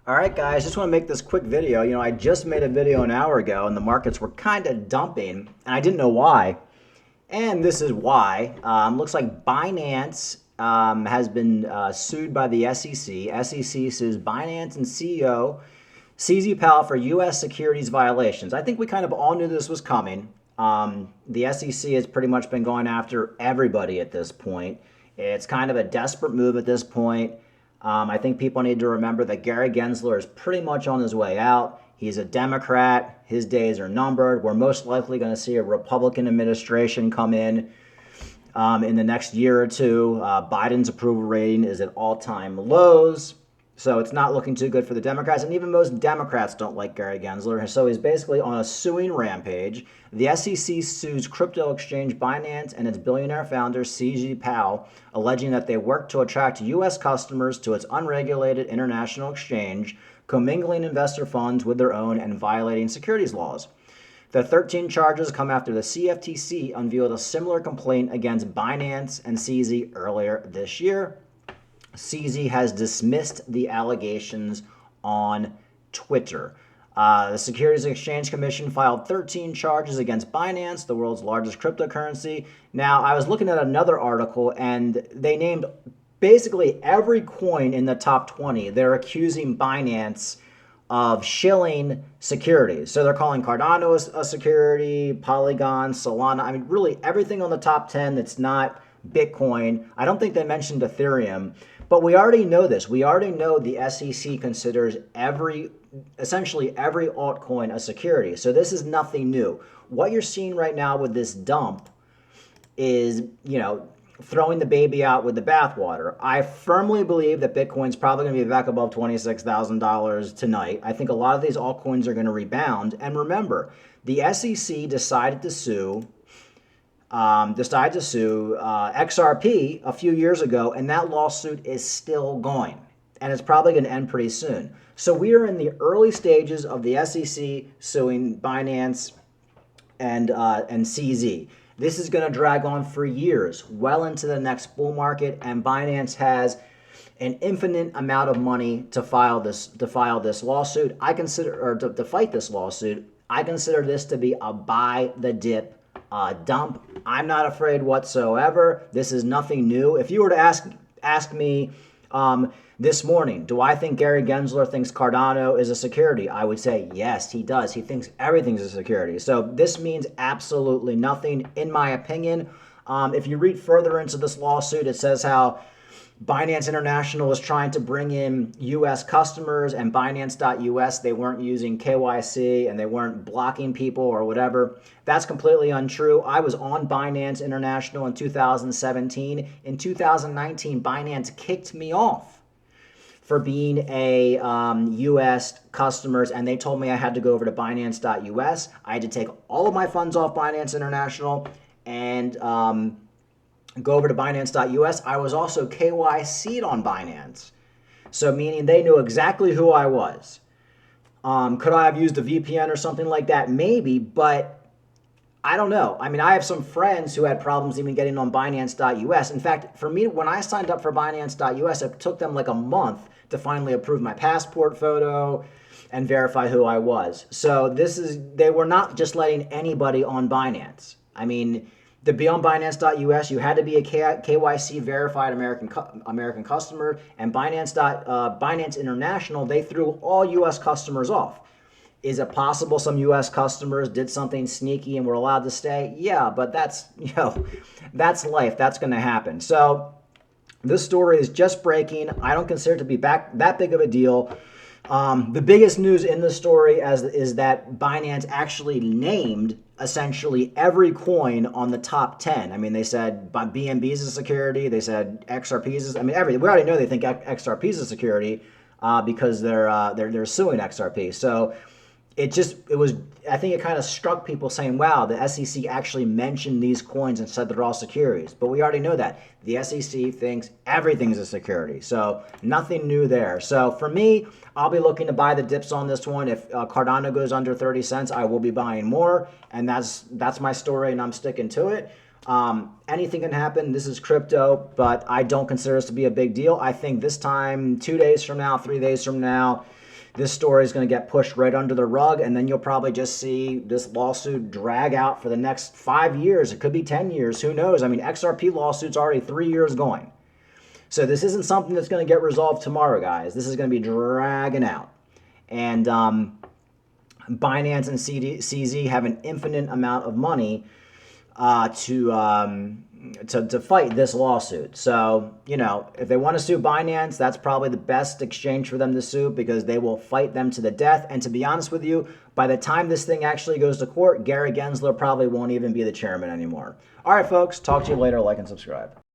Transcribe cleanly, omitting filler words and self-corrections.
All right, guys, just want to make this quick video. I just made a video an hour ago and the markets were kind of dumping and I didn't know why. And this is why. Looks like Binance has been sued by the SEC. SEC sues Binance and CEO CZ Powell for U.S. securities violations. I think we kind of all knew this was coming. The SEC has pretty much been going after everybody at this point. It's kind of a desperate move at this point. I think people need to remember that Gary Gensler is pretty much on his way out. He's a Democrat. His days are numbered. We're most likely going to see a Republican administration come in the next year or two. Biden's approval rating is at all-time lows. So it's not looking too good for the Democrats, and even most Democrats don't like Gary Gensler. So he's basically on a suing rampage. The SEC sues crypto exchange Binance and its billionaire founder, CZ Powell, alleging that they worked to attract U.S. customers to its unregulated international exchange, commingling investor funds with their own and violating securities laws. The 13 charges come after the CFTC unveiled a similar complaint against Binance and CZ earlier this year. CZ has dismissed the allegations on Twitter. The Securities and Exchange Commission filed 13 charges against Binance, the world's largest cryptocurrency. Now, I was looking at another article, and they named basically every coin in the top 20. They're accusing Binance of shilling securities. So they're calling Cardano a security, Polygon, Solana. I mean, really everything on the top 10 that's not Bitcoin. I don't think they mentioned Ethereum. But we already know this. We already know the SEC considers essentially every altcoin a security. So this is nothing new. What you're seeing right now with this dump is, throwing the baby out with the bathwater. I firmly believe that Bitcoin's probably going to be back above $26,000 tonight. I think a lot of these altcoins are going to rebound. And remember, the SEC decided to sue XRP a few years ago, and that lawsuit is still going, and it's probably going to end pretty soon. So we are in the early stages of the SEC suing Binance and CZ. This is going to drag on for years, well into the next bull market, and Binance has an infinite amount of money to file this lawsuit. To fight this lawsuit. I consider this to be a buy the dip dump. I'm not afraid whatsoever. This is nothing new. If you were to ask me this morning, do I think Gary Gensler thinks Cardano is a security? I would say yes, he does. He thinks everything's a security. So this means absolutely nothing, in my opinion. If you read further into this lawsuit, it says how Binance International is trying to bring in U.S. customers, and Binance.us, they weren't using KYC and they weren't blocking people or whatever. That's completely untrue. I was on Binance International in 2017. In 2019, Binance kicked me off for being a U.S. customers, and they told me I had to go over to Binance.us. I had to take all of my funds off Binance International and go over to Binance.us. I was also KYC'd on Binance. So meaning they knew exactly who I was. Could I have used a VPN or something like that? Maybe, but I don't know. I mean, I have some friends who had problems even getting on Binance.us. In fact, for me, when I signed up for Binance.us, it took them like a month to finally approve my passport photo and verify who I was. So they were not just letting anybody on Binance. I mean, to be on Binance.us, you had to be a KYC verified American customer, and Binance International, they threw all U.S. customers off. Is it possible some U.S. customers did something sneaky and were allowed to stay? Yeah, but that's life. That's going to happen. So this story is just breaking. I don't consider it to be that big of a deal. The biggest news in the story is that Binance actually named essentially every coin on the top 10. I mean, they said BNB is a security. They said XRP is. I mean, everything. We already know they think XRP is a security because they're suing XRP. So I think it kind of struck people saying, wow, the SEC actually mentioned these coins and said they're all securities. But we already know that. The SEC thinks everything's a security. So nothing new there. So for me, I'll be looking to buy the dips on this one. If Cardano goes under 30 cents, I will be buying more. And that's my story, and I'm sticking to it. Anything can happen. This is crypto, but I don't consider this to be a big deal. I think this time, 2 days from now, 3 days from now, this story is going to get pushed right under the rug, and then you'll probably just see this lawsuit drag out for the next 5 years. It could be 10 years. Who knows? I mean, XRP lawsuit's already 3 years going. So this isn't something that's going to get resolved tomorrow, guys. This is going to be dragging out. And Binance and CZ have an infinite amount of money to fight this lawsuit. So, you know, if they want to sue Binance, that's probably the best exchange for them to sue, because they will fight them to the death. And to be honest with you, by the time this thing actually goes to court, Gary Gensler probably won't even be the chairman anymore. All right, folks, talk to you later. Like and subscribe.